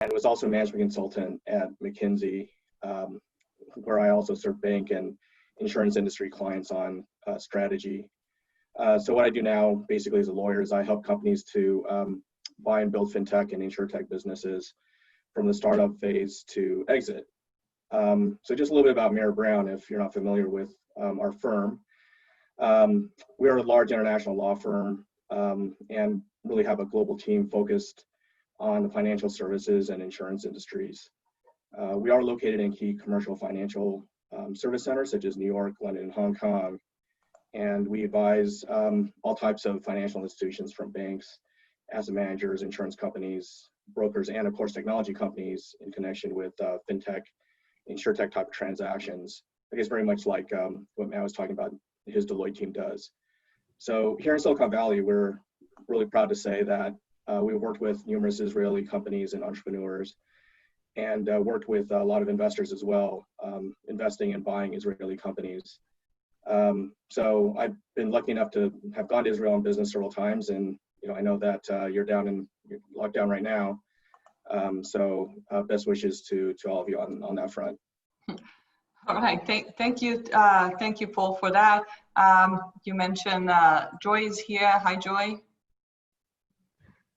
and was also a management consultant at McKinsey, where I also serve bank and insurance industry clients on strategy. So what I do now, basically as a lawyer, is I help companies to buy and build fintech and insurtech businesses from the startup phase to exit. So just a little bit about Mayer Brown, if you're not familiar with our firm. We are a large international law firm and really have a global team focused on the financial services and insurance industries. We are located in key commercial financial service centers such as New York, London, and Hong Kong. And we advise all types of financial institutions, from banks, asset managers, insurance companies, brokers, and of course technology companies in connection with fintech, insurtech type of transactions. I guess very much like what Matt was talking about, his Deloitte team does. So here in Silicon Valley, we're really proud to say that we've worked with numerous Israeli companies and entrepreneurs, and worked with a lot of investors as well, investing and buying Israeli companies. So I've been lucky enough to have gone to Israel in business several times, and I know that you're locked down right now. So best wishes to all of you on that front. All right, thank you, Paul, for that. You mentioned Joy is here. Hi, Joy.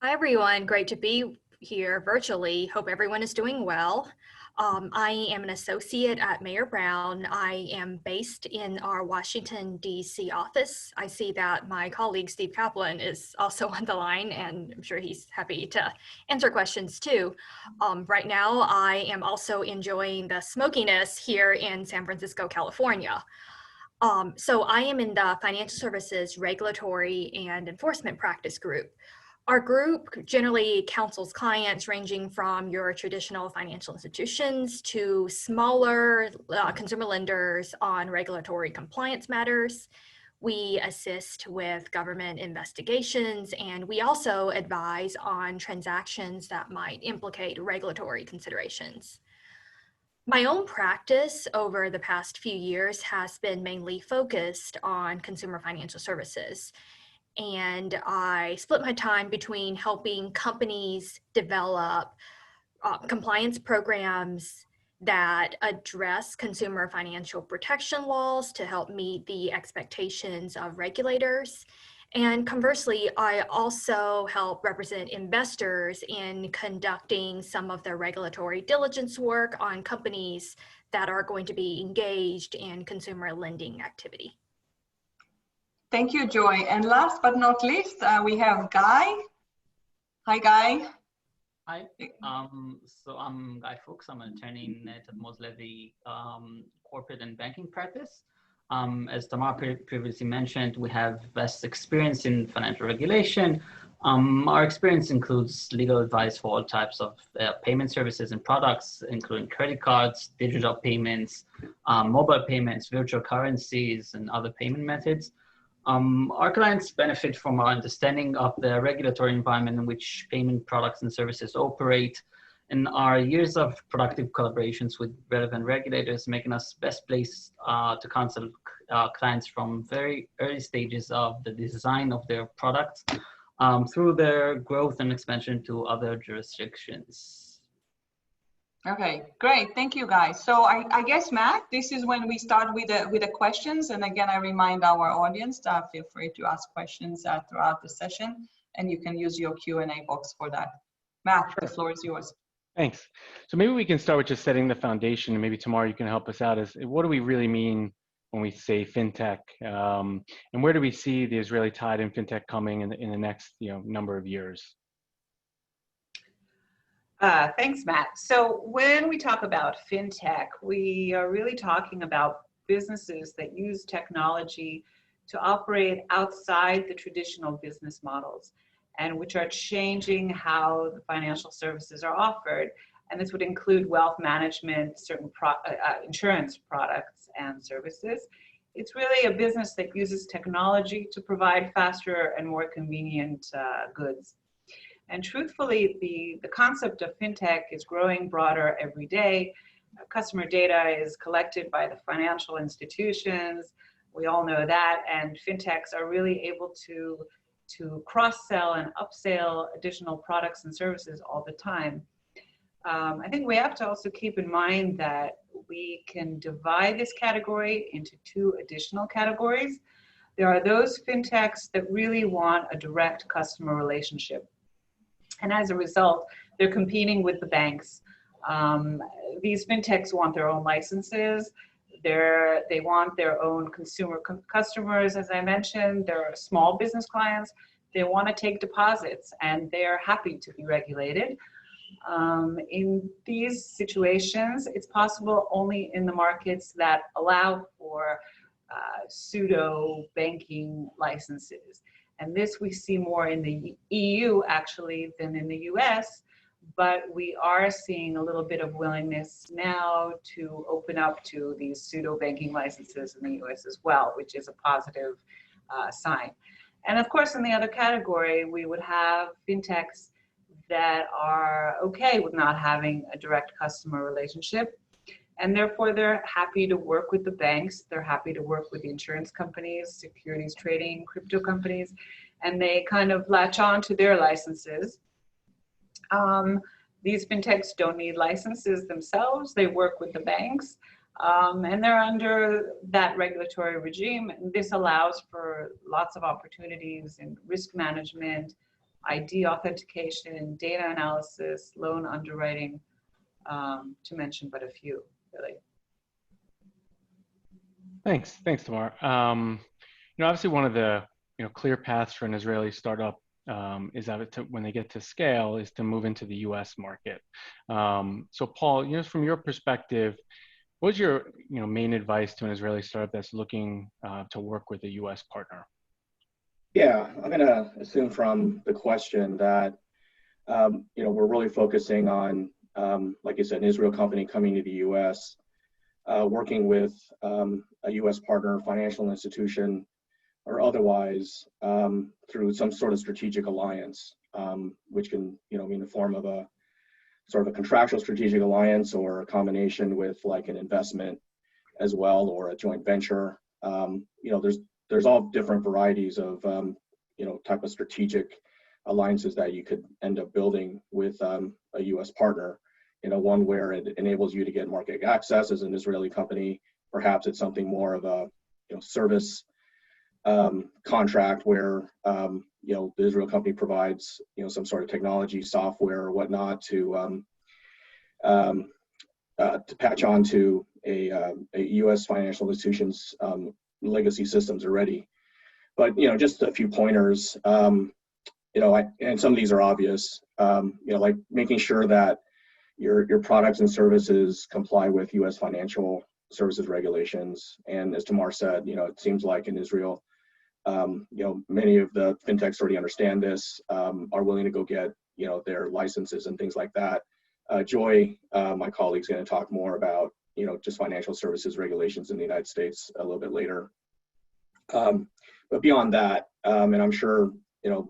Hi, everyone. Great to be here virtually. Hope everyone is doing well. I am an associate at Mayer Brown. I am based in our Washington, D.C. office. I see that my colleague, Steve Kaplan, is also on the line, and I'm sure he's happy to answer questions too. Right now, I am also enjoying the smokiness here in San Francisco, California. So I am in the Financial Services Regulatory and Enforcement Practice Group. Our group generally counsels clients ranging from your traditional financial institutions to smaller consumer lenders on regulatory compliance matters. We assist with government investigations, and we also advise on transactions that might implicate regulatory considerations. My own practice over the past few years has been mainly focused on consumer financial services. And I split my time between helping companies develop compliance programs that address consumer financial protection laws to help meet the expectations of regulators. And conversely, I also help represent investors in conducting some of the regulatory diligence work on companies that are going to be engaged in consumer lending activity. Thank you, Joy. And last but not least, we have Guy. Hi, Guy. Hi. So I'm Guy Fuchs. I'm an attorney in Tadmor Levy corporate and banking practice. As Tamar previously mentioned, we have vast experience in financial regulation. Our experience includes legal advice for all types of payment services and products, including credit cards, digital payments, mobile payments, virtual currencies, and other payment methods. Our clients benefit from our understanding of the regulatory environment in which payment products and services operate, and our years of productive collaborations with relevant regulators making us best placed to counsel clients from very early stages of the design of their products through their growth and expansion to other jurisdictions. Okay, great. Thank you, guys. So I guess, Matt, this is when we start with the questions. And again, I remind our audience that feel free to ask questions throughout the session, and you can use your Q&A box for that. Matt, the floor is yours. Thanks. So maybe we can start with just setting the foundation, and maybe Tamar, you can help us out. Is what do we really mean when we say fintech, and where do we see the Israeli tide in fintech coming in the next number of years? Thanks, Matt. So when we talk about fintech, we are really talking about businesses that use technology to operate outside the traditional business models, and which are changing how the financial services are offered. And this would include wealth management, certain insurance products and services. It's really a business that uses technology to provide faster and more convenient goods. And truthfully, the concept of fintech is growing broader every day. Customer data is collected by the financial institutions. We all know that. And fintechs are really able to cross-sell and upsell additional products and services all the time. I think we have to also keep in mind that we can divide this category into two additional categories. There are those fintechs that really want a direct customer relationship. And as a result, they're competing with the banks. These fintechs want their own licenses. They want their own consumer customers, as I mentioned. They're small business clients. They want to take deposits, and they're happy to be regulated. In these situations, it's possible only in the markets that allow for pseudo banking licenses. And this we see more in the EU actually than in the US, but we are seeing a little bit of willingness now to open up to these pseudo banking licenses in the US as well, which is a positive sign. And of course, in the other category, we would have fintechs that are okay with not having a direct customer relationship. And therefore, they're happy to work with the banks. They're happy to work with the insurance companies, securities trading, crypto companies, and they kind of latch on to their licenses. These fintechs don't need licenses themselves. They work with the banks, and they're under that regulatory regime. And this allows for lots of opportunities in risk management, ID authentication, data analysis, loan underwriting, to mention but a few, really. Thanks, Tamar. Obviously one of the clear paths for an Israeli startup is that when they get to scale is to move into the U.S. market. So Paul, from your perspective, what's your main advice to an Israeli startup that's looking to work with a U.S. partner? Yeah, I'm going to assume from the question that we're really focusing on, like you said, an Israel company coming to the U.S., working with a U.S. partner, financial institution, or otherwise through some sort of strategic alliance, which can be in the form of a sort of a contractual strategic alliance or a combination with like an investment as well, or a joint venture. There's all different varieties of type of strategic alliances that you could end up building with a U.S. partner. One where it enables you to get market access as an Israeli company. Perhaps it's something more of a service contract where the Israel company provides some sort of technology, software, or whatnot to patch onto a U.S. financial institution's legacy systems already. But just a few pointers. And some of these are obvious. Like making sure that your products and services comply with U.S. financial services regulations. And as Tamar said, it seems like in Israel, many of the fintechs already understand this, are willing to go get their licenses and things like that. Joy, my colleague, is going to talk more about just financial services regulations in the United States a little bit later. But beyond that, and I'm sure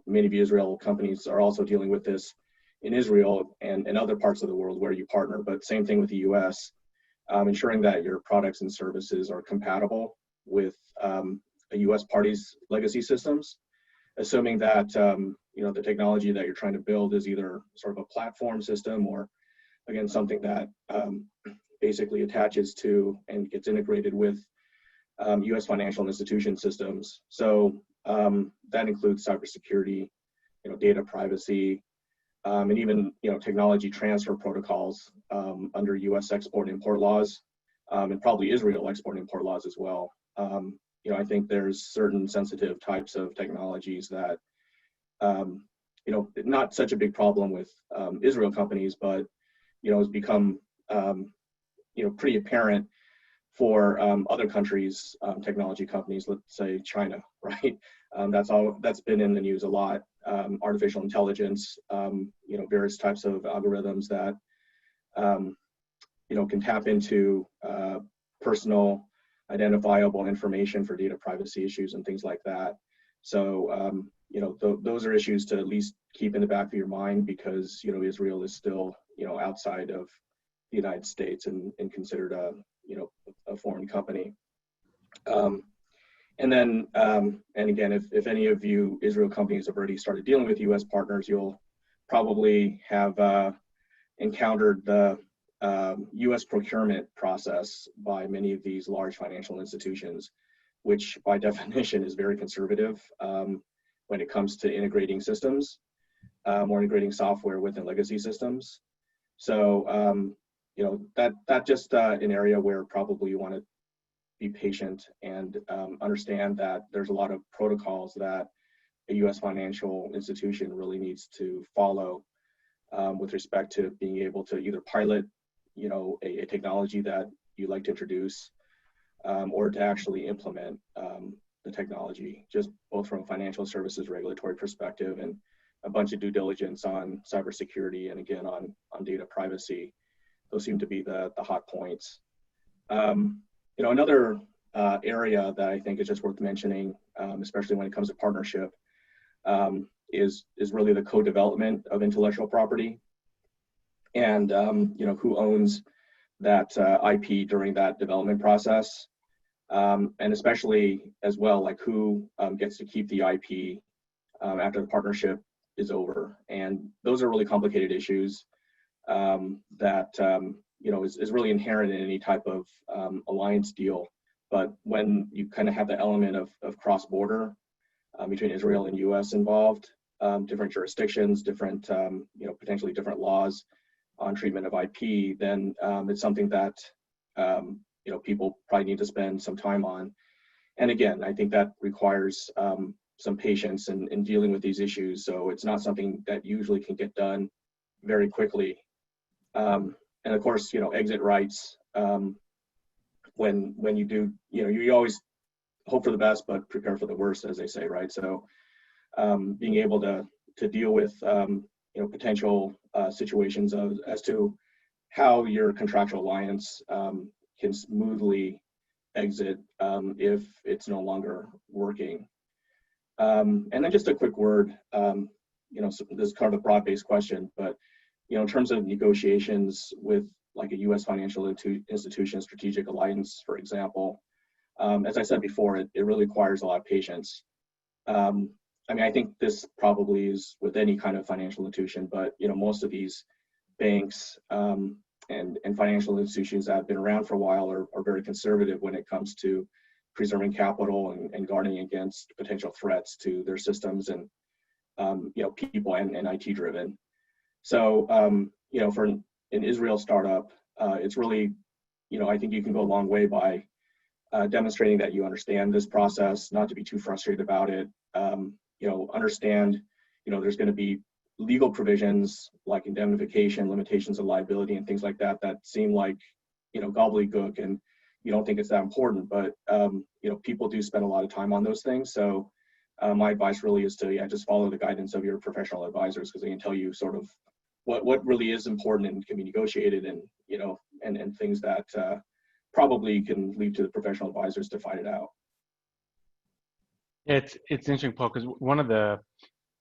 many of the Israel companies are also dealing with this in Israel and other parts of the world where you partner, but same thing with the U.S., ensuring that your products and services are compatible with a U.S. party's legacy systems, assuming that the technology that you're trying to build is either sort of a platform system or, again, something that basically attaches to and gets integrated with U.S. financial institution systems. So that includes cybersecurity, data privacy, and even technology transfer protocols under U.S. export-import laws, and probably Israel export-import laws as well. I think there's certain sensitive types of technologies that, not such a big problem with Israel companies, but has become pretty apparent for other countries' technology companies, let's say China, right? That's been in the news a lot. Artificial intelligence, various types of algorithms that can tap into personal identifiable information for data privacy issues and things like that. So those are issues to at least keep in the back of your mind, because Israel is still outside of the United States and considered a foreign company. And then, and again, if any of you Israel companies have already started dealing with U.S. partners, you'll probably have encountered the US procurement process by many of these large financial institutions, which by definition is very conservative when it comes to integrating systems or integrating software within legacy systems. So, you know, that just an area where probably you want to be patient and understand that there's a lot of protocols that a US financial institution really needs to follow with respect to being able to either pilot, you know, a technology that you like to introduce or to actually implement the technology, just both from a financial services regulatory perspective and a bunch of due diligence on cybersecurity and again on data privacy. Those seem to be the hot points. You know, another area that I think is just worth mentioning, especially when it comes to partnership, is really the co-development of intellectual property, and you know, who owns that IP during that development process, and especially as well, like who gets to keep the IP after the partnership is over. And those are really complicated issues that you know is really inherent in any type of alliance deal. But when you kind of have the element of cross-border between Israel and US involved, different jurisdictions, different you know, potentially different laws on treatment of IP, then it's something that you know, people probably need to spend some time on. And again, I think that requires some patience in dealing with these issues. So it's not something that usually can get done very quickly. And of course, you know, exit rights, when you do, you know, you always hope for the best, but prepare for the worst, as they say, right? So being able to deal with, you know, potential situations as to how your contractual alliance can smoothly exit if it's no longer working. And then just a quick word, you know, so this is kind of a broad-based question, but, you know, in terms of negotiations with like a US financial institution strategic alliance, for example, as I said before, it really requires a lot of patience. I mean, I think this probably is with any kind of financial institution, but, you know, most of these banks and financial institutions that have been around for a while are very conservative when it comes to preserving capital and guarding against potential threats to their systems and, you know, people and IT driven. So, you know, for an Israel startup, it's really, you know, I think you can go a long way by demonstrating that you understand this process, not to be too frustrated about it. You know, understand, you know, there's going to be legal provisions like indemnification, limitations of liability, and things like that that seem like, you know, gobbledygook, and you don't think it's that important. But you know, people do spend a lot of time on those things. So my advice really is to just follow the guidance of your professional advisors, because they can tell you sort of what really is important and can be negotiated, and you know, and things that probably can lead to the professional advisors to fight it out. It's interesting, Paul, because one of the,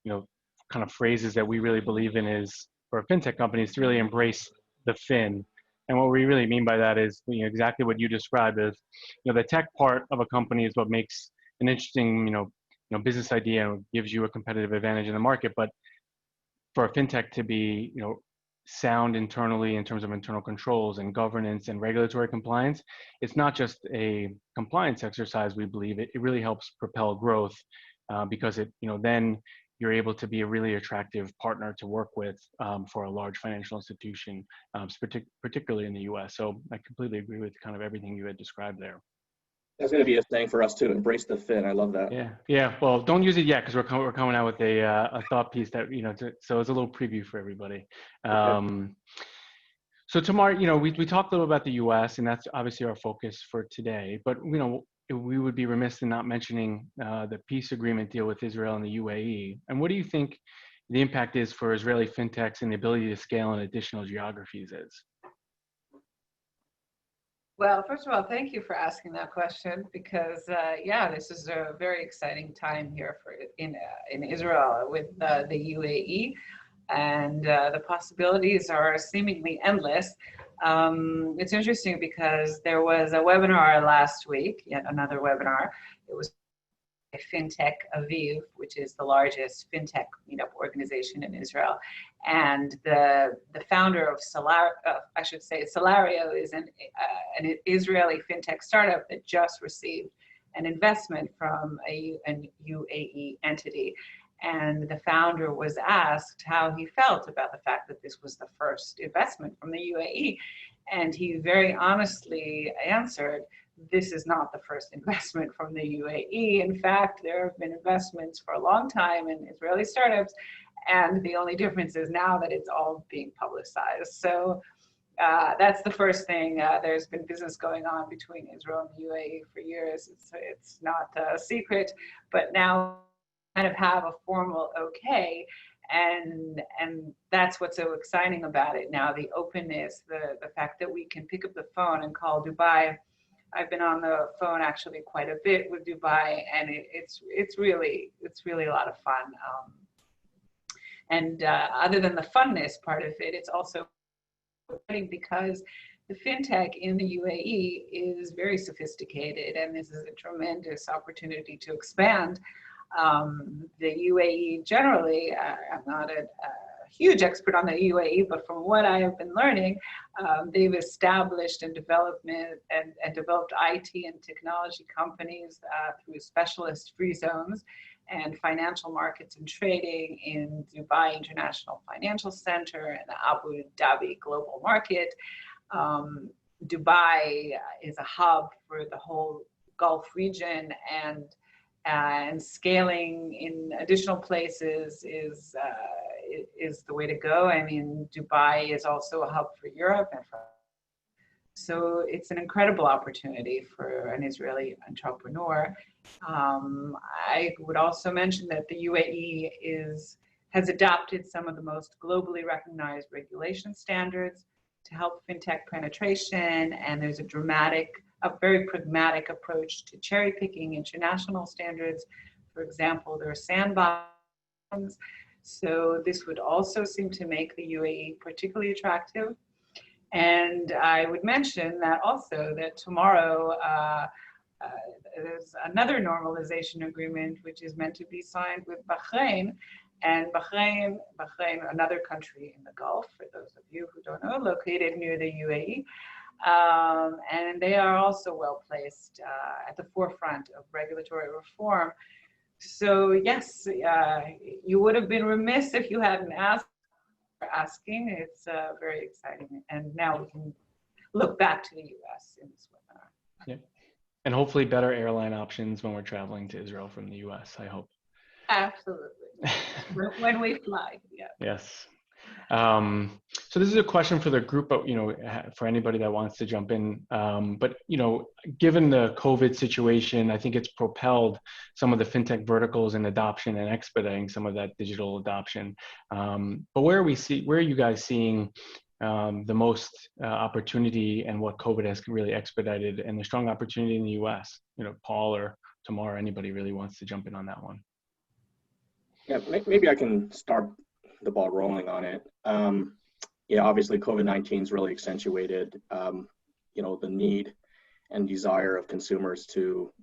you know, kind of phrases that we really believe in is for a fintech company is to really embrace the fin. And what we really mean by that is, you know, exactly what you described is, you know, the tech part of a company is what makes an interesting, you know, business idea and gives you a competitive advantage in the market. But for a fintech to be, you know, sound internally in terms of internal controls and governance and regulatory compliance, it's not just a compliance exercise. We believe it really helps propel growth because it, you know, then you're able to be a really attractive partner to work with for a large financial institution, particularly in the US. So I completely agree with kind of everything you had described there. That's going to be a thing for us too. Embrace the fin. I love that. Yeah. Well, don't use it yet because we're coming out with a thought piece that, you know, so it's a little preview for everybody. Okay. So Tamar, you know, we talked a little about the US, and that's obviously our focus for today. But you know, we would be remiss in not mentioning the peace agreement deal with Israel and the UAE. And what do you think the impact is for Israeli fintechs and the ability to scale in additional geographies is? Well, first of all, thank you for asking that question, because yeah, this is a very exciting time here in Israel with the UAE, and the possibilities are seemingly endless. It's interesting because there was a webinar last week, yet another webinar. It was Fintech Aviv, which is the largest fintech meetup organization in Israel. And the founder of Salario is an Israeli fintech startup that just received an investment from a UAE entity. And the founder was asked how he felt about the fact that this was the first investment from the UAE. And he very honestly answered, this is not the first investment from the UAE. In fact, there have been investments for a long time in Israeli startups, and the only difference is now that it's all being publicized. So that's the first thing. There's been business going on between Israel and the UAE for years. It's not a secret, but now kind of have a formal okay. And that's what's so exciting about it now, the openness, the fact that we can pick up the phone and call Dubai. I've been on the phone actually quite a bit with Dubai, and it's really a lot of fun. Other than the funness part of it, it's also exciting because the fintech in the UAE is very sophisticated, and this is a tremendous opportunity to expand. The UAE generally, I'm not a huge expert on the UAE, but from what I have been learning, they've established and developed IT and technology companies through specialist free zones and financial markets and trading in Dubai International Financial Center and the Abu Dhabi Global Market. Dubai is a hub for the whole Gulf region, and scaling in additional places is the way to go. I mean, Dubai is also a hub for Europe, so it's an incredible opportunity for an Israeli entrepreneur. I would also mention that the UAE has adopted some of the most globally recognized regulation standards to help fintech penetration, and there's a very pragmatic approach to cherry picking international standards. For example, there are sandboxes. So this would also seem to make the UAE particularly attractive. And I would mention that also that tomorrow there's another normalization agreement which is meant to be signed with Bahrain. And Bahrain, another country in the Gulf, for those of you who don't know, located near the UAE. And they are also well placed at the forefront of regulatory reform. So yes, you would have been remiss if you hadn't asked. Asking. It's very exciting, and now we can look back to the U.S. in this webinar. Yeah, and hopefully better airline options when we're traveling to Israel from the U.S. I hope. Absolutely. When we fly. Yeah. Yes. So this is a question for the group, but for anybody that wants to jump in. But given the COVID situation, I think it's propelled some of the fintech verticals in adoption and expediting some of that digital adoption. But where are you guys seeing the most opportunity, and what COVID has really expedited, and the strong opportunity in the U.S.? Paul or Tamar, anybody really wants to jump in on that one? Yeah, maybe I can start the ball rolling on it. Obviously COVID-19's really accentuated, the need and desire of consumers to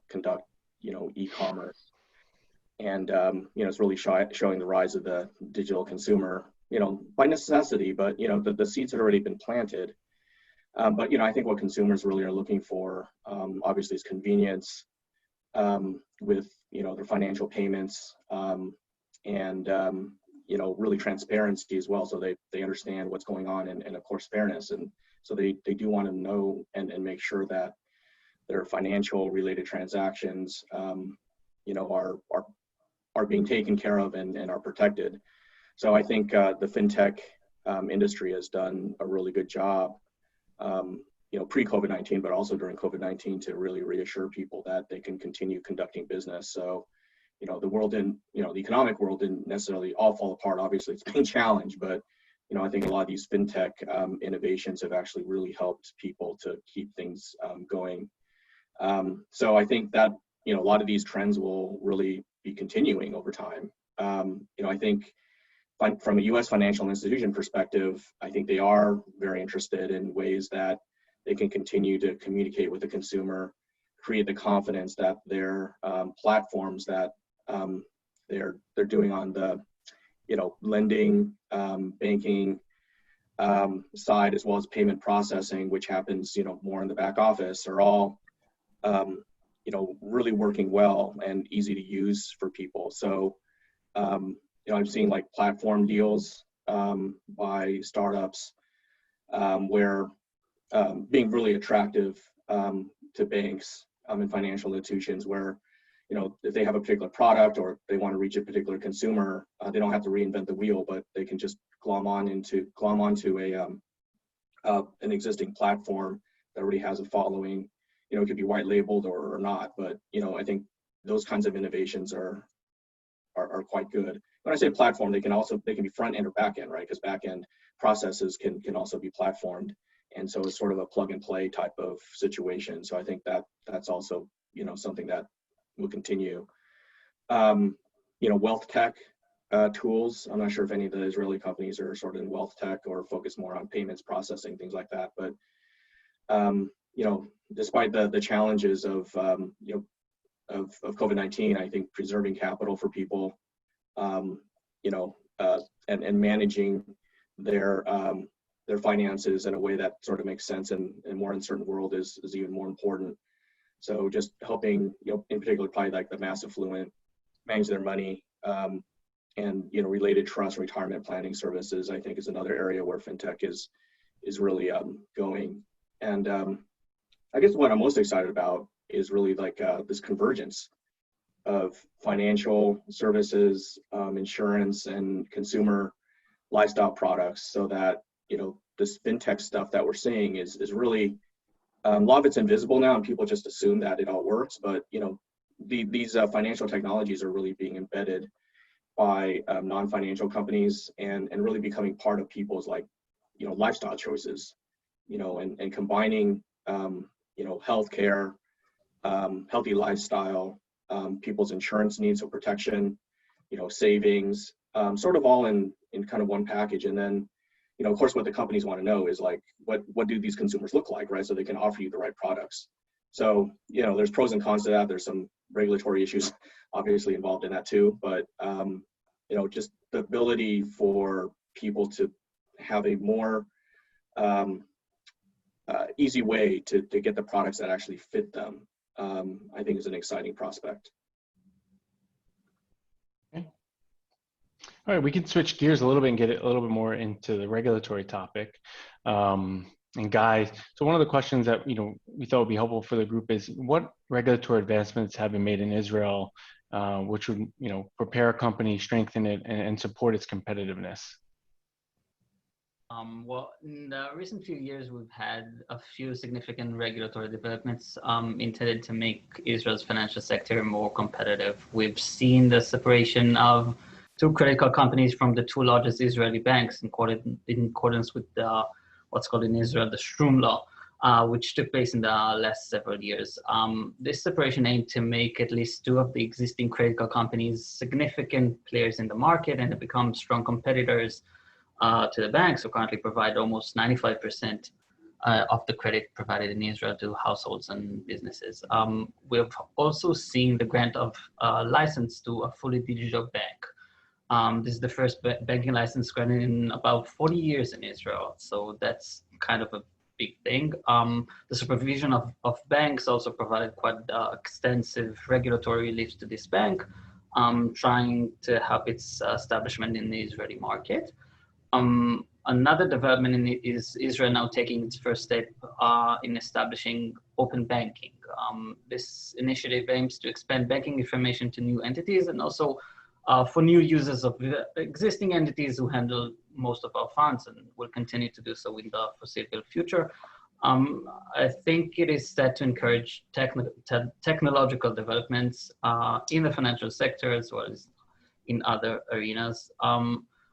conduct, e-commerce. And, it's really showing the rise of the digital consumer, by necessity, but, the seeds had already been planted. But, I think what consumers really are looking for, obviously, is convenience with, their financial payments, and really transparency as well, so they understand what's going on, and of course fairness, and so they do want to know and make sure that their financial related transactions are being taken care of and are protected. So I think the fintech industry has done a really good job, pre-COVID-19, but also during COVID-19, to really reassure people that they can continue conducting business. So the world didn't, the economic world didn't necessarily all fall apart. Obviously, it's been challenged, but I think a lot of these fintech innovations have actually really helped people to keep things going. So I think that a lot of these trends will really be continuing over time. I think from a U.S. financial institution perspective, I think they are very interested in ways that they can continue to communicate with the consumer, create the confidence that their platforms that they're doing on the lending, banking side, as well as payment processing, which happens more in the back office, are all really working well and easy to use for people. So I'm seeing like platform deals by startups where being really attractive to banks and financial institutions, where if they have a particular product or they want to reach a particular consumer, they don't have to reinvent the wheel, but they can just glom onto an existing platform that already has a following. It could be white labeled or not, but I think those kinds of innovations are quite good. When I say platform, they can be front end or back end, right? Because back end processes can also be platformed, and so it's sort of a plug and play type of situation. So I think that's also something that will continue. Wealth tech tools. I'm not sure if any of the Israeli companies are sort of in wealth tech or focus more on payments processing, things like that. But despite the challenges of COVID-19, I think preserving capital for people, and managing their finances in a way that sort of makes sense in a more uncertain world is even more important. So just helping, in particular, probably like the mass affluent manage their money, and related trust retirement planning services, I think, is another area where fintech is really going. And I guess what I'm most excited about is really like this convergence of financial services, insurance, and consumer lifestyle products, so that this fintech stuff that we're seeing is really a lot of it's invisible now, and people just assume that it all works. But these financial technologies are really being embedded by non-financial companies and really becoming part of people's lifestyle choices, and combining healthcare, healthy lifestyle, people's insurance needs or protection, savings, sort of all in kind of one package. And then of course, what the companies want to know is like, what do these consumers look like, right? So they can offer you the right products. So, there's pros and cons to that. There's some regulatory issues obviously involved in that too, but, just the ability for people to have a more easy way to get the products that actually fit them, I think is an exciting prospect. All right, we can switch gears a little bit and get a little bit more into the regulatory topic. And guys, so one of the questions that we thought would be helpful for the group is, what regulatory advancements have been made in Israel, which would prepare a company, strengthen it, and support its competitiveness? Well, in the recent few years, we've had a few significant regulatory developments intended to make Israel's financial sector more competitive. We've seen the separation of two credit card companies from the two largest Israeli banks in accordance with what's called in Israel the Shroom law, which took place in the last several years. This separation aimed to make at least two of the existing credit card companies significant players in the market and to become strong competitors to the banks, who currently provide almost 95% of the credit provided in Israel to households and businesses. We've also seen the grant of license to a fully digital bank. This is the first banking license granted in about 40 years in Israel, so that's kind of a big thing. The supervision of banks also provided quite extensive regulatory relief to this bank, trying to help its establishment in the Israeli market. Another development is Israel now taking its first step in establishing open banking. This initiative aims to expand banking information to new entities and also for new users of existing entities who handle most of our funds and will continue to do so in the foreseeable future. I think it is set to encourage technological developments in the financial sector as well as in other arenas.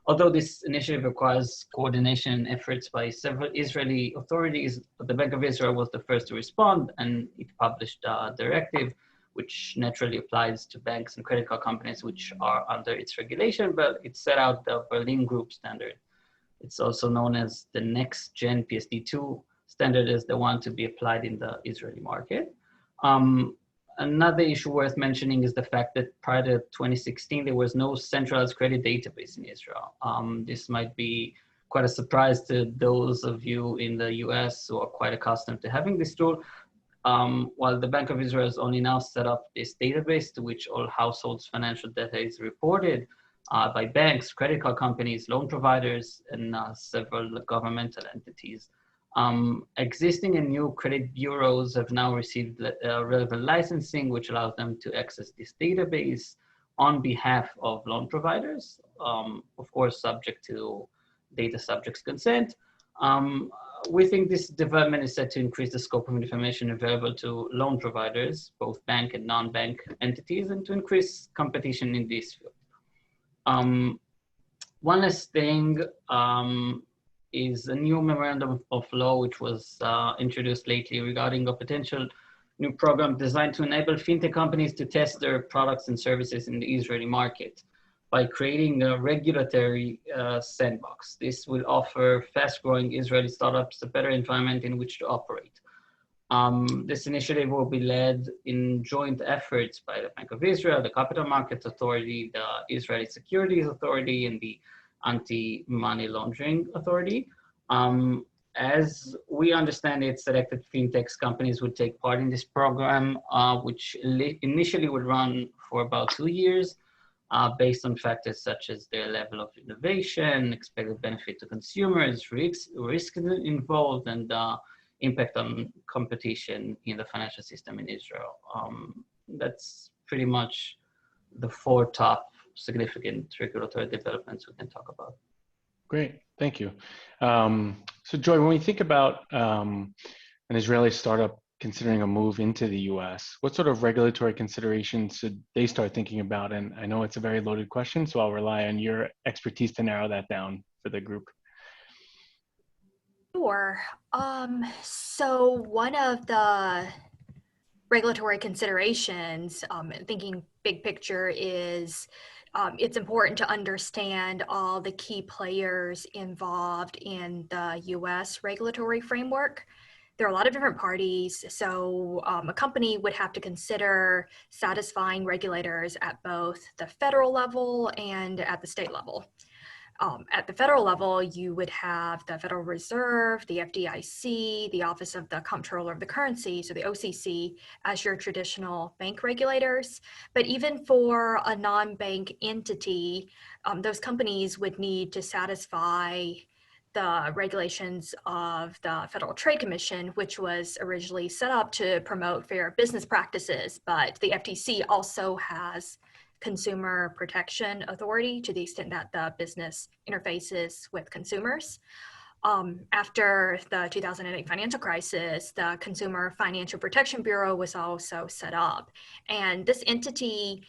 Although this initiative requires coordination efforts by several Israeli authorities, the Bank of Israel was the first to respond, and it published a directive which naturally applies to banks and credit card companies which are under its regulation, but it set out the Berlin Group standard. It's also known as the next gen PSD2 standard, as the one to be applied in the Israeli market. Another issue worth mentioning is the fact that prior to 2016, there was no centralized credit database in Israel. This might be quite a surprise to those of you in the US who are quite accustomed to having this tool. While the Bank of Israel has only now set up this database to which all households' financial data is reported by banks, credit card companies, loan providers, and several governmental entities. Existing and new credit bureaus have now received relevant licensing, which allows them to access this database on behalf of loan providers, of course, subject to data subjects' consent. We think this development is set to increase the scope of information available to loan providers, both bank and non-bank entities, and to increase competition in this field. One last thing is a new memorandum of law which was introduced lately regarding a potential new program designed to enable fintech companies to test their products and services in the Israeli market by creating a regulatory sandbox. This will offer fast-growing Israeli startups a better environment in which to operate. This initiative will be led in joint efforts by the Bank of Israel, the Capital Markets Authority, the Israeli Securities Authority, and the Anti-Money Laundering Authority. As we understand it, selected fintechs companies would take part in this program, which initially would run for about 2 years, based on factors such as their level of innovation, expected benefit to consumers, risk involved, and impact on competition in the financial system in Israel. That's pretty much the 4 top significant regulatory developments we can talk about. Great, thank you. So Joy, when we think about an Israeli startup considering a move into the US, what sort of regulatory considerations should they start thinking about? And I know it's a very loaded question, so I'll rely on your expertise to narrow that down for the group. Sure. So one of the regulatory considerations, thinking big picture, is it's important to understand all the key players involved in the US regulatory framework. There are a lot of different parties, so a company would have to consider satisfying regulators at both the federal level and at the state level. At the federal level, you would have the Federal Reserve, the FDIC, the Office of the Comptroller of the Currency, so the OCC, as your traditional bank regulators. But even for a non-bank entity, those companies would need to satisfy the regulations of the Federal Trade Commission, which was originally set up to promote fair business practices. But the FTC also has Consumer Protection Authority to the extent that the business interfaces with consumers. After the 2008 financial crisis, the Consumer Financial Protection Bureau was also set up. And this entity,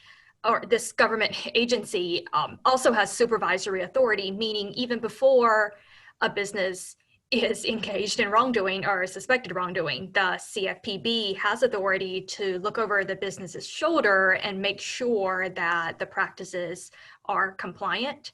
or this government agency, also has supervisory authority, meaning even before a business is engaged in wrongdoing or suspected wrongdoing, the CFPB has authority to look over the business's shoulder and make sure that the practices are compliant.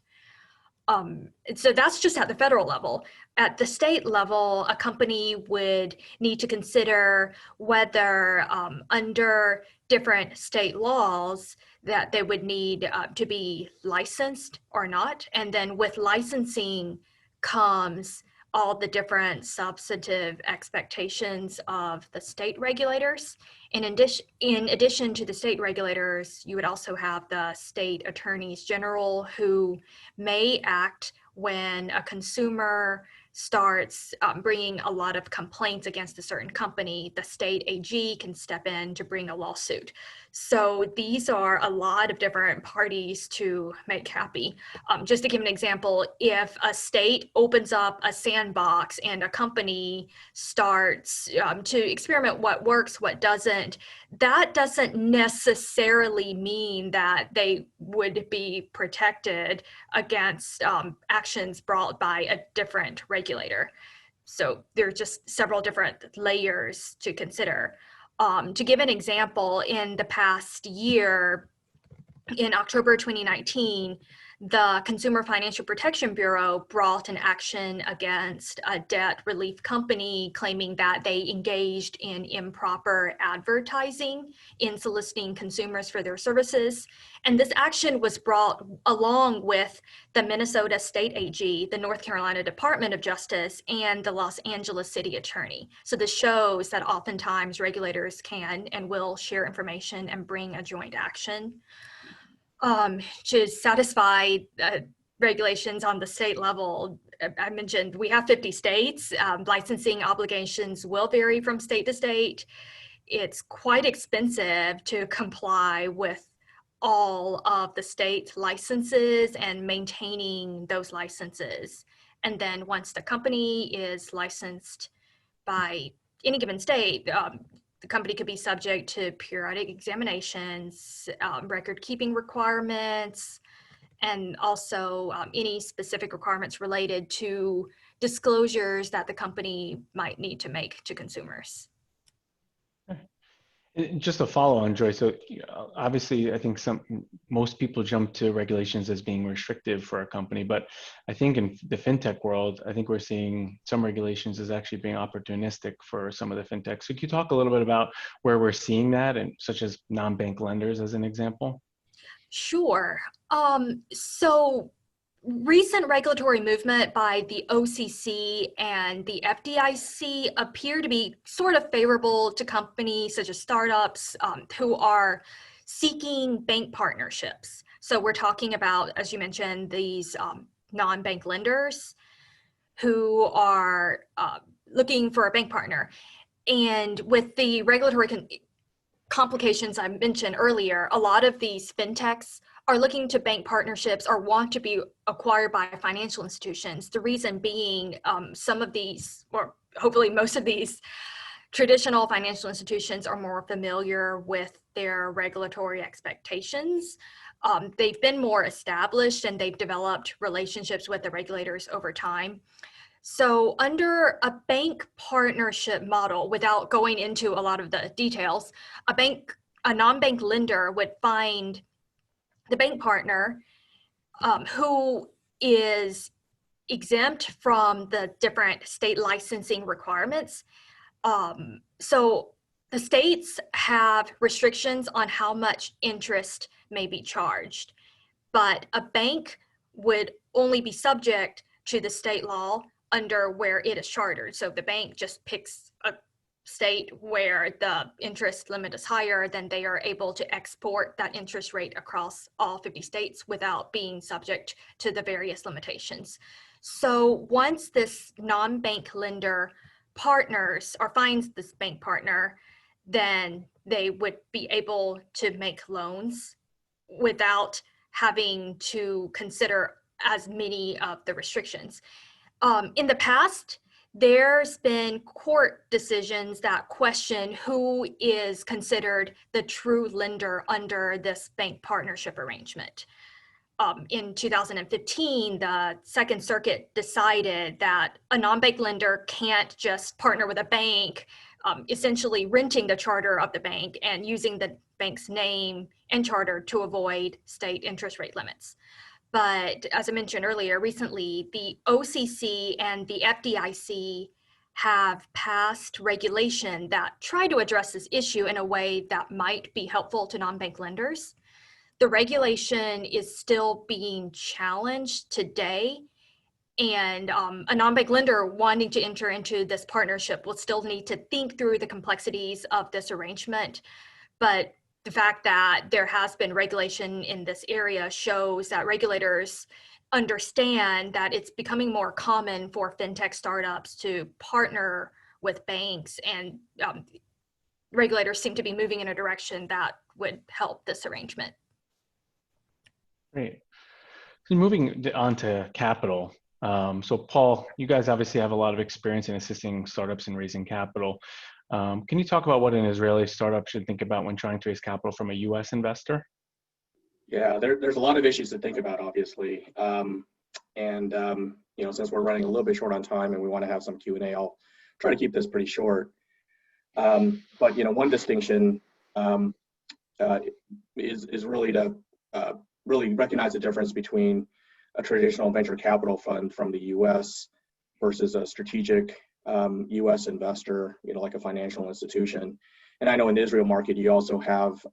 So that's just at the federal level. At the state level, a company would need to consider whether under different state laws that they would need to be licensed or not. And then with licensing comes all the different substantive expectations of the state regulators. In addition to the state regulators, you would also have the state attorneys general who may act when a consumer starts bringing a lot of complaints against a certain company. The state AG can step in to bring a lawsuit. So these are a lot of different parties to make happy. Just to give an example, if a state opens up a sandbox and a company starts to experiment what works, what doesn't, that doesn't necessarily mean that they would be protected against actions brought by a different regulator. So there are just several different layers to consider. To give an example, in the past year, in October 2019, the Consumer Financial Protection Bureau brought an action against a debt relief company claiming that they engaged in improper advertising in soliciting consumers for their services. And this action was brought along with the Minnesota State AG, the North Carolina Department of Justice, and the Los Angeles City Attorney. So this shows that oftentimes regulators can and will share information and bring a joint action to satisfy regulations on the state level. I mentioned we have 50 states. Licensing obligations will vary from state to state. It's quite expensive to comply with all of the state licenses and maintaining those licenses. And then once the company is licensed by any given state, the company could be subject to periodic examinations, record-keeping requirements, and also any specific requirements related to disclosures that the company might need to make to consumers. Just a follow on, Joy. So obviously, I think most people jump to regulations as being restrictive for a company, but I think in the fintech world, I think we're seeing some regulations as actually being opportunistic for some of the fintechs. So can you talk a little bit about where we're seeing that, and such as non-bank lenders as an example? Sure. So recent regulatory movement by the OCC and the FDIC appear to be sort of favorable to companies such as startups who are seeking bank partnerships. So we're talking about, as you mentioned, these non-bank lenders who are looking for a bank partner. And with the regulatory complications I mentioned earlier, a lot of these fintechs are looking to bank partnerships or want to be acquired by financial institutions. The reason being some of these, or hopefully most of these, traditional financial institutions are more familiar with their regulatory expectations. They've been more established and they've developed relationships with the regulators over time. So under a bank partnership model, without going into a lot of the details, a non-bank lender would find the bank partner who is exempt from the different state licensing requirements. So the states have restrictions on how much interest may be charged, but a bank would only be subject to the state law under where it is chartered. So the bank just picks a state where the interest limit is higher, then they are able to export that interest rate across all 50 states without being subject to the various limitations. So once this non-bank lender partners or finds this bank partner, then they would be able to make loans without having to consider as many of the restrictions. In the past, there's been court decisions that question who is considered the true lender under this bank partnership arrangement. In 2015, the Second Circuit decided that a non-bank lender can't just partner with a bank, essentially renting the charter of the bank and using the bank's name and charter to avoid state interest rate limits. But as I mentioned earlier, recently, the OCC and the FDIC have passed regulation that try to address this issue in a way that might be helpful to non-bank lenders. The regulation is still being challenged today, and a non-bank lender wanting to enter into this partnership will still need to think through the complexities of this arrangement. But the fact that there has been regulation in this area shows that regulators understand that it's becoming more common for fintech startups to partner with banks, and regulators seem to be moving in a direction that would help this arrangement. Great. So moving on to capital. So Paul, you guys obviously have a lot of experience in assisting startups in raising capital. Can you talk about what an Israeli startup should think about when trying to raise capital from a U.S. investor? Yeah, there's a lot of issues to think about, obviously. You know, since we're running a little bit short on time and we want to have some Q&A, I'll try to keep this pretty short. But, you know, one distinction is really to really recognize the difference between a traditional venture capital fund from the U.S. versus a strategic U.S. investor, like a financial institution. And I know in the Israel market, you also have,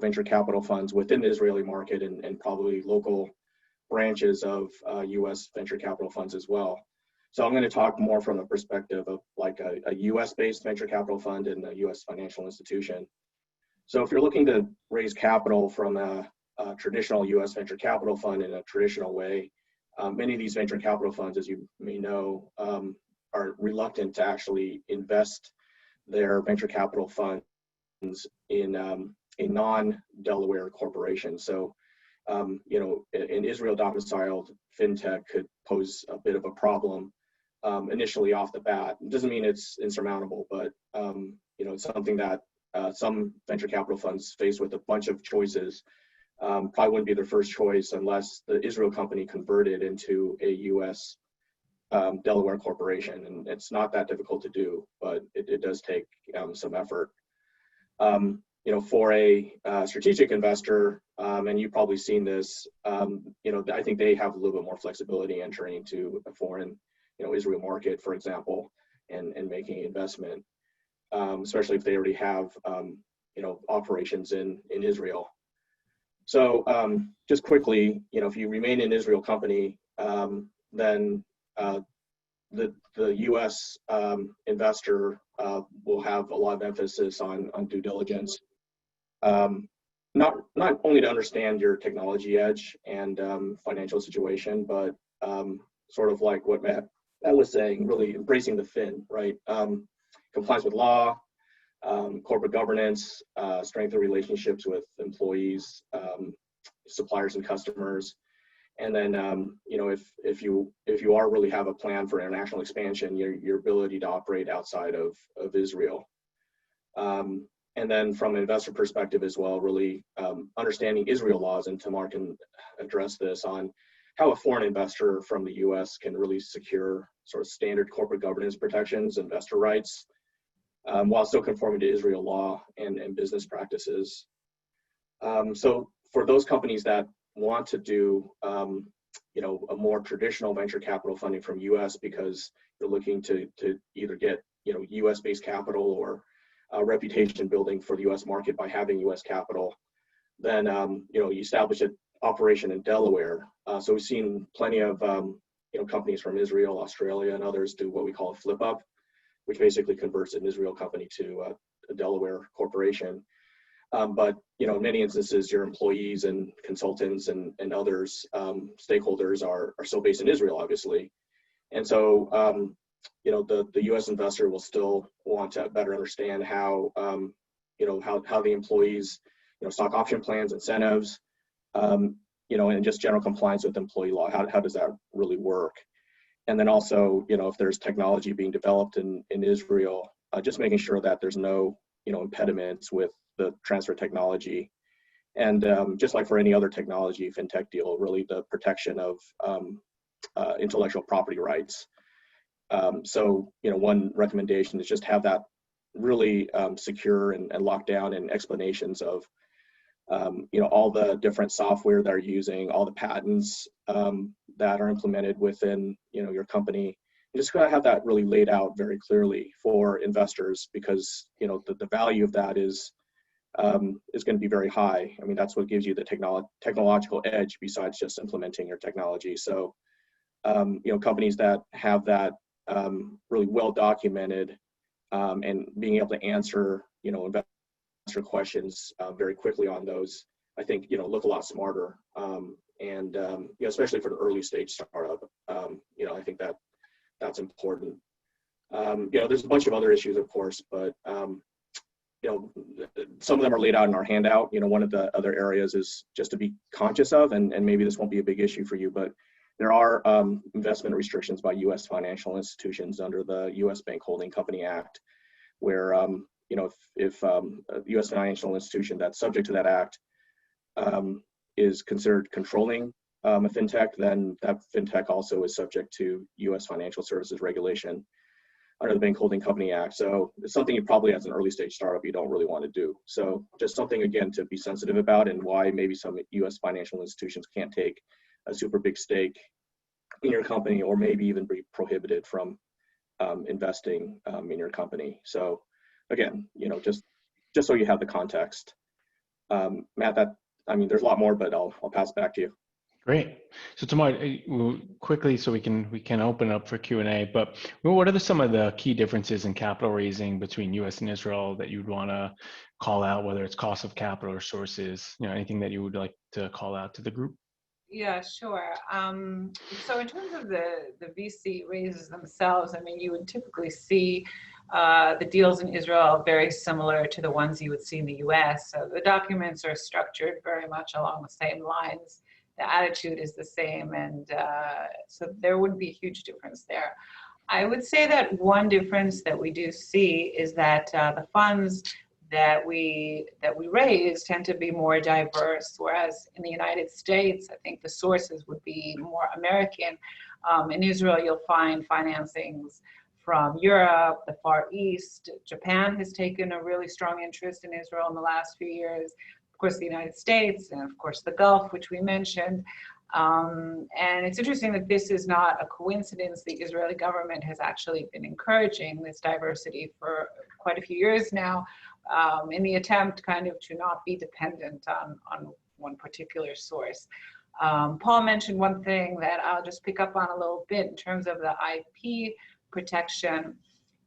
venture capital funds within the Israeli market and probably local branches of U.S. venture capital funds as well. So I'm going to talk more from the perspective of like a U.S.-based venture capital fund and a U.S. financial institution. So if you're looking to raise capital from a traditional U.S. venture capital fund in a traditional way, many of these venture capital funds, as you may know, are reluctant to actually invest their venture capital funds in a non-Delaware corporation. So, an Israel domiciled fintech could pose a bit of a problem initially off the bat. It doesn't mean it's insurmountable, but it's something that some venture capital funds faced with a bunch of choices probably wouldn't be their first choice unless the Israel company converted into a U.S. Delaware corporation. And it's not that difficult to do, but it does take some effort. For a strategic investor, and you've probably seen this, I think they have a little bit more flexibility entering into a foreign, Israel market, for example, and making an investment, especially if they already have, operations in Israel. So just quickly, if you remain an Israel company, then the U.S. investor will have a lot of emphasis on due diligence, not only to understand your technology edge and financial situation, but sort of like what Matt was saying, really embracing the fin, right? Compliance with law, corporate governance, strengthen relationships with employees, suppliers and customers. And then, if you are really have a plan for international expansion, your ability to operate outside of Israel. And then from an investor perspective as well, really understanding Israel laws, and Tamar can address this on how a foreign investor from the U.S. can really secure sort of standard corporate governance protections, investor rights, while still conforming to Israel law and business practices. So for those companies that want to do, a more traditional venture capital funding from U.S. because they're looking to either get, U.S.-based capital or reputation building for the U.S. market by having U.S. capital, then, you establish an operation in Delaware. So we've seen plenty of, companies from Israel, Australia, and others do what we call a flip up, which basically converts an Israel company to a Delaware corporation. But, in many instances, your employees and consultants and others, stakeholders are still based in Israel, obviously. And so, the U.S. investor will still want to better understand how, how the employees, stock option plans, incentives, and just general compliance with employee law. How does that really work? And then also, if there's technology being developed in Israel, just making sure that there's no, impediments with the transfer technology. And just like for any other technology fintech deal, really the protection of intellectual property rights. So, one recommendation is just have that really secure and locked down, and explanations of, all the different software that are using, all the patents that are implemented within, your company. You just gotta have that really laid out very clearly for investors, because, the value of that is going to be very high. I mean, that's what gives you the technological edge besides just implementing your technology. So, companies that have that really well documented and being able to answer, investor questions very quickly on those, I think, look a lot smarter. Especially for the early stage startup, I think that's important. There's a bunch of other issues, of course, but some of them are laid out in our handout. One of the other areas is just to be conscious of, and maybe this won't be a big issue for you, but there are investment restrictions by U.S. financial institutions under the U.S. Bank Holding Company Act, where if a U.S. financial institution that's subject to that act is considered controlling a fintech, then that fintech also is subject to U.S. financial services regulation. under the Bank Holding Company Act. So it's something you probably, as an early stage startup, you don't really want to do. So just something, again, to be sensitive about, and why maybe some US financial institutions can't take a super big stake in your company, or maybe even be prohibited from investing in your company. So again, just so you have the context. Matt, there's a lot more, but I'll pass it back to you. Great. So Tamar, quickly, so we can open up for Q&A, but what are some of the key differences in capital raising between US and Israel that you'd want to call out, whether it's cost of capital or sources, anything that you would like to call out to the group? Yeah, sure. So in terms of the VC raises themselves, you would typically see the deals in Israel very similar to the ones you would see in the US. So the documents are structured very much along the same lines. The attitude is the same, and so there wouldn't be a huge difference there. I would say that one difference that we do see is that the funds that we raise tend to be more diverse, whereas in the United States, I think the sources would be more American. In Israel, you'll find financings from Europe, the Far East. Japan has taken a really strong interest in Israel in the last few years. Of course, the United States, and of course the Gulf, which we mentioned. And it's interesting that this is not a coincidence. The Israeli government has actually been encouraging this diversity for quite a few years now, in the attempt kind of to not be dependent on one particular source. Paul mentioned one thing that I'll just pick up on a little bit in terms of the IP protection.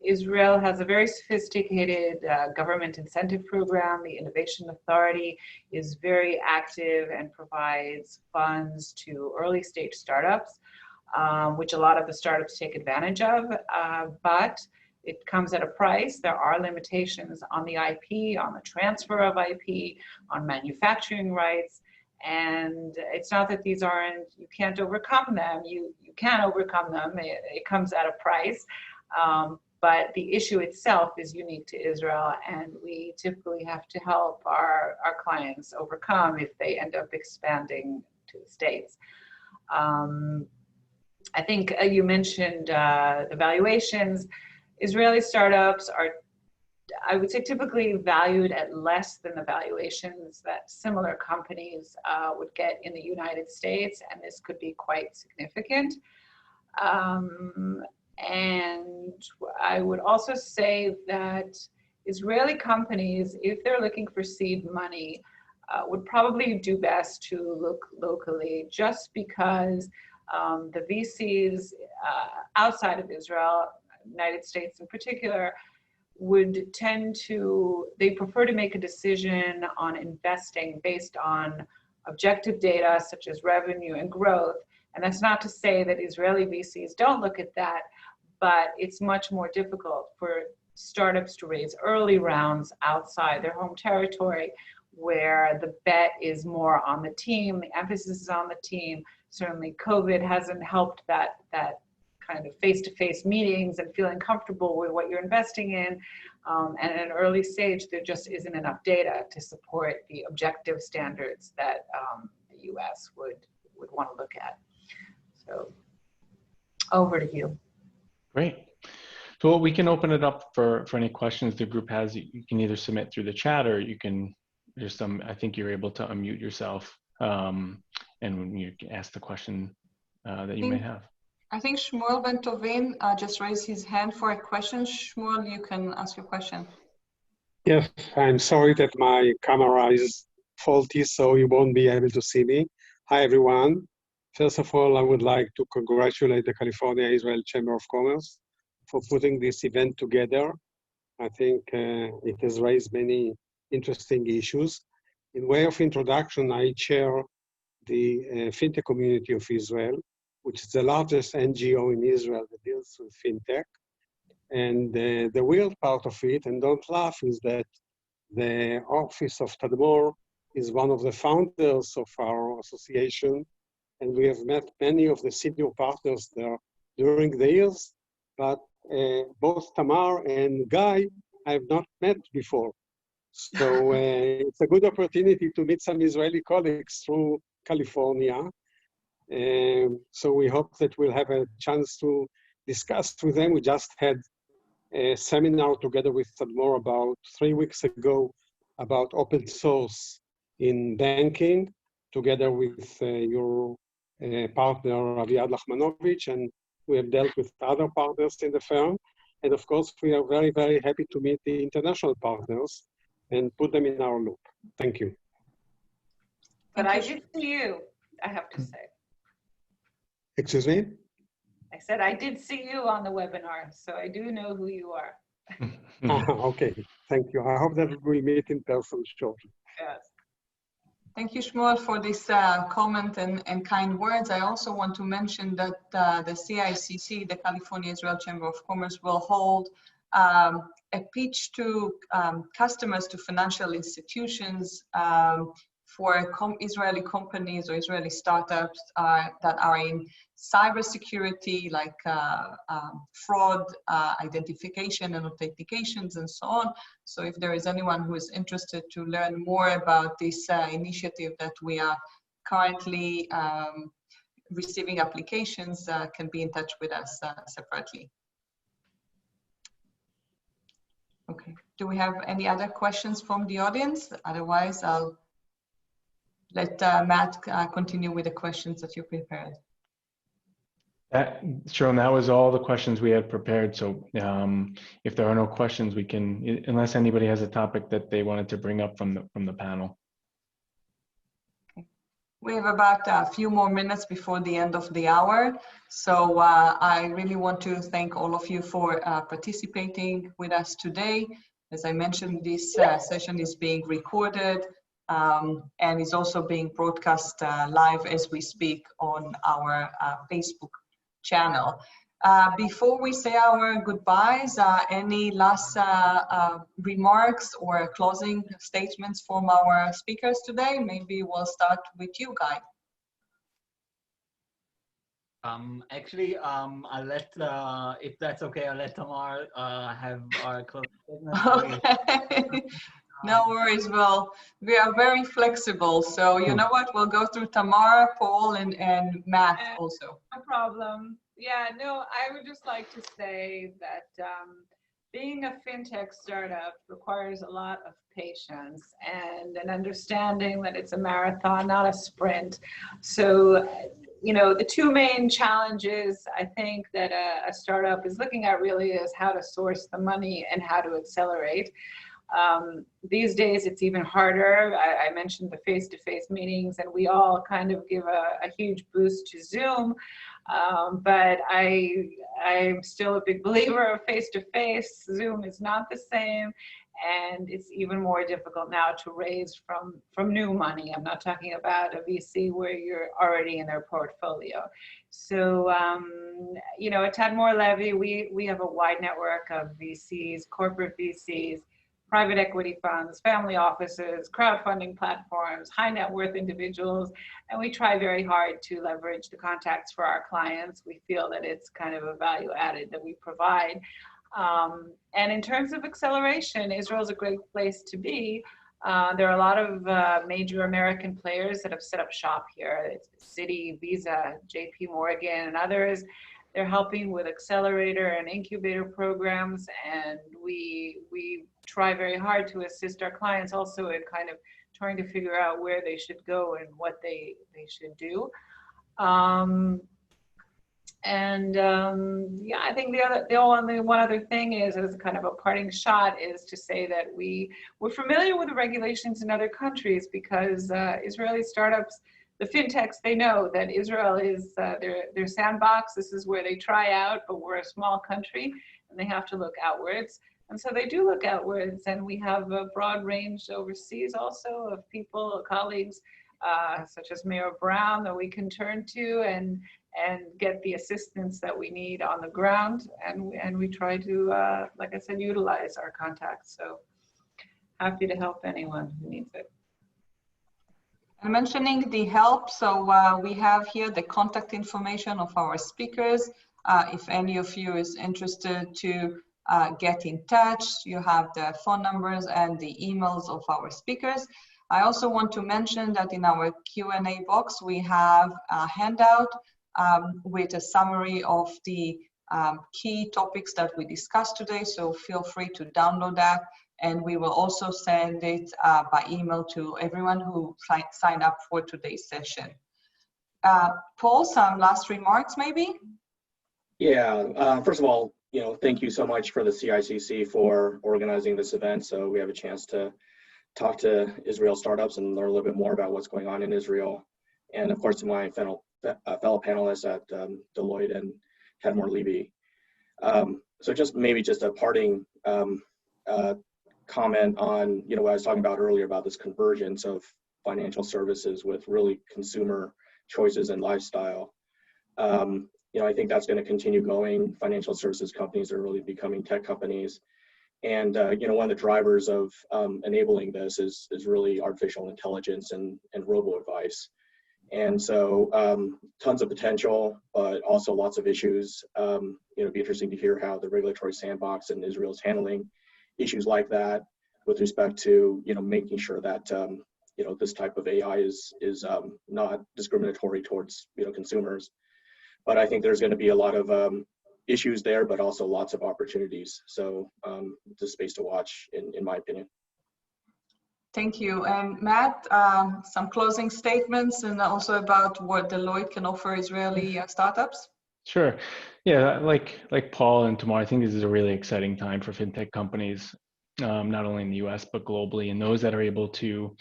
Israel has a very sophisticated government incentive program. The Innovation Authority is very active and provides funds to early stage startups, which a lot of the startups take advantage of, but it comes at a price. There are limitations on the IP, on the transfer of IP, on manufacturing rights. And it's not that these aren't, you can't overcome them. You can overcome them. It comes at a price. But the issue itself is unique to Israel, and we typically have to help our clients overcome if they end up expanding to the States. I think you mentioned the valuations. Israeli startups are, I would say, typically valued at less than the valuations that similar companies would get in the United States, and this could be quite significant. And I would also say that Israeli companies, if they're looking for seed money, would probably do best to look locally, just because the VCs outside of Israel, United States in particular, would tend to, they prefer to make a decision on investing based on objective data such as revenue and growth. And that's not to say that Israeli VCs don't look at that, but it's much more difficult for startups to raise early rounds outside their home territory, where the bet is more on the team, the emphasis is on the team. Certainly COVID hasn't helped that kind of face-to-face meetings and feeling comfortable with what you're investing in. And at an early stage, there just isn't enough data to support the objective standards that the US would want to look at. So over to you. Great. So we can open it up for any questions the group has. You can either submit through the chat, or you can just, I think you're able to unmute yourself and you can ask the question that you may have. I think Shmuel Ben Tovin just raised his hand for a question. Shmuel, you can ask your question. Yes, I'm sorry that my camera is faulty, so you won't be able to see me. Hi, everyone. First of all, I would like to congratulate the California-Israel Chamber of Commerce for putting this event together. I think it has raised many interesting issues. In way of introduction, I chair the Fintech community of Israel, which is the largest NGO in Israel that deals with Fintech. And the weird part of it, and don't laugh, is that the office of Tadmor is one of the founders of our association. And we have met many of the senior partners there during the years, but both Tamar and Guy I have not met before. So it's a good opportunity to meet some Israeli colleagues through California. So we hope that we'll have a chance to discuss with them. We just had a seminar together with Tadmor about 3 weeks ago about open source in banking, together with your partner, Aviad Lachmanovich, and we have dealt with other partners in the firm. And of course, we are very, very happy to meet the international partners and put them in our loop. Thank you. But I did see you, I have to say. Excuse me? I said I did see you on the webinar, so I do know who you are. Okay, thank you. I hope that we'll meet in person shortly. Yes. Thank you, Shmuel, for this comment and kind words. I also want to mention that the CICC, the California Israel Chamber of Commerce, will hold a pitch to customers, to financial institutions, for Israeli companies or Israeli startups that are in cybersecurity, like fraud identification and authentications and so on. So if there is anyone who is interested to learn more about this initiative that we are currently receiving applications, can be in touch with us separately. Okay, do we have any other questions from the audience? Otherwise, I'll let Matt continue with the questions that you prepared. Sharon, that was all the questions we had prepared. So if there are no questions, we can, unless anybody has a topic that they wanted to bring up from the panel. Okay. We have about a few more minutes before the end of the hour. So I really want to thank all of you for participating with us today. As I mentioned, this session is being recorded. And is also being broadcast live as we speak on our Facebook channel. Before we say our goodbyes, any last remarks or closing statements from our speakers today? Maybe we'll start with you, Guy. Actually, I'll let, if that's okay, I'll let Tamar have our closing statement. Okay. No worries. Well, we are very flexible. So you know what? We'll go through Tamar, Paul, and Matt also. No problem. Yeah, no, I would just like to say that being a fintech startup requires a lot of patience and an understanding that it's a marathon, not a sprint. So, you know, the two main challenges I think that a startup is looking at really is how to source the money and how to accelerate. These days it's even harder. I mentioned the face-to-face meetings, and we all kind of give a huge boost to Zoom, but I'm still a big believer of face-to-face. Zoom is not the same, and it's even more difficult now to raise from new money. I'm not talking about a VC where you're already in their portfolio. So, you know, at Tadmor Levy, we have a wide network of VCs, corporate VCs, private equity funds, family offices, crowdfunding platforms, high net worth individuals, and we try very hard to leverage the contacts for our clients. We feel that it's kind of a value added that we provide. And in terms of acceleration, Israel is a great place to be. There are a lot of major American players that have set up shop here. It's Citi, Visa, JP Morgan, and others. They're helping with accelerator and incubator programs, and we try very hard to assist our clients also in kind of trying to figure out where they should go and what they should do. Yeah, I think the only one other thing is, as kind of a parting shot, is to say that we're familiar with the regulations in other countries because Israeli startups, the fintechs, they know that Israel is their sandbox. This is where they try out, but we're a small country and they have to look outwards. And so they do look outwards, and we have a broad range overseas also of people, colleagues, such as Mayor Brown, that we can turn to and get the assistance that we need on the ground. And we try to, like I said, utilize our contacts. So happy to help anyone who needs it. And mentioning the help, so we have here the contact information of our speakers. If any of you is interested to get in touch, you have the phone numbers and the emails of our speakers. I also want to mention that in our Q&A box, we have a handout with a summary of the key topics that we discussed today. So feel free to download that. And we will also send it by email to everyone who signed up for today's session. Paul, some last remarks maybe? Yeah, first of all, thank you so much for the CICC for organizing this event. So we have a chance to talk to Israel startups and learn a little bit more about what's going on in Israel. And of course, to my fellow panelists at Deloitte and Tadmor Levy. So just a parting comment on, what I was talking about earlier about this convergence of financial services with really consumer choices and lifestyle. I think that's going to continue going. Financial services companies are really becoming tech companies. And, one of the drivers of enabling this is really artificial intelligence and robo-advice. And so tons of potential, but also lots of issues. It'd be interesting to hear how the regulatory sandbox in Israel is handling issues like that with respect to, making sure that, this type of AI is not discriminatory towards, consumers. But I think there's going to be a lot of issues there, but also lots of opportunities. So it's a space to watch, in my opinion. Thank you. And Matt, some closing statements and also about what Deloitte can offer Israeli startups? Sure. Yeah, like Paul and Tamar, I think this is a really exciting time for fintech companies, not only in the US, but globally, and those that are able to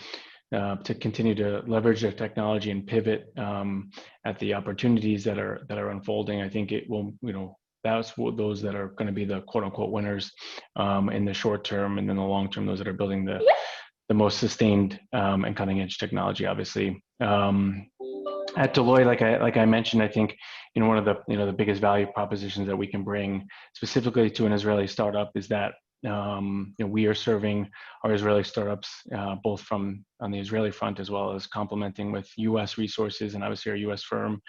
continue to leverage their technology and pivot at the opportunities that are unfolding. I think it will, that's what those that are going to be the quote unquote winners in the short term, and then the long term, those that are building the most sustained and cutting edge technology, obviously. At Deloitte, like I mentioned, I think one of the the biggest value propositions that we can bring specifically to an Israeli startup is that we are serving our Israeli startups both from on the Israeli front as well as complementing with U.S. resources, and obviously our U.S. firm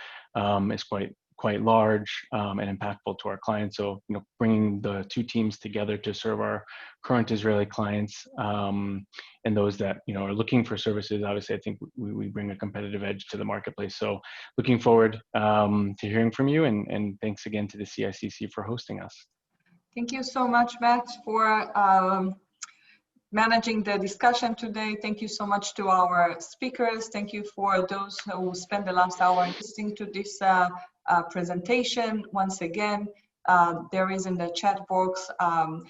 is quite large and impactful to our clients. So bringing the two teams together to serve our current Israeli clients and those that are looking for services, obviously I think we bring a competitive edge to the marketplace. So looking forward to hearing from you, and thanks again to the CICC for hosting us. Thank you so much, Matt, for managing the discussion today. Thank you so much to our speakers. Thank you for those who spent the last hour listening to this presentation. Once again, there is in the chat box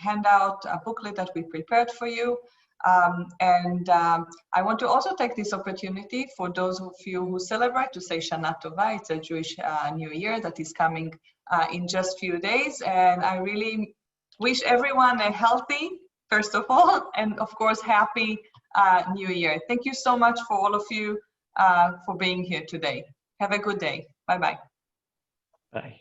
handout, a booklet that we prepared for you. I want to also take this opportunity for those of you who celebrate to say Shana Tova. It's a Jewish New Year that is coming in just few days, and I really wish everyone a healthy, first of all, and of course happy New Year. Thank you so much for all of you for being here today. Have a good day. Bye-bye. Bye.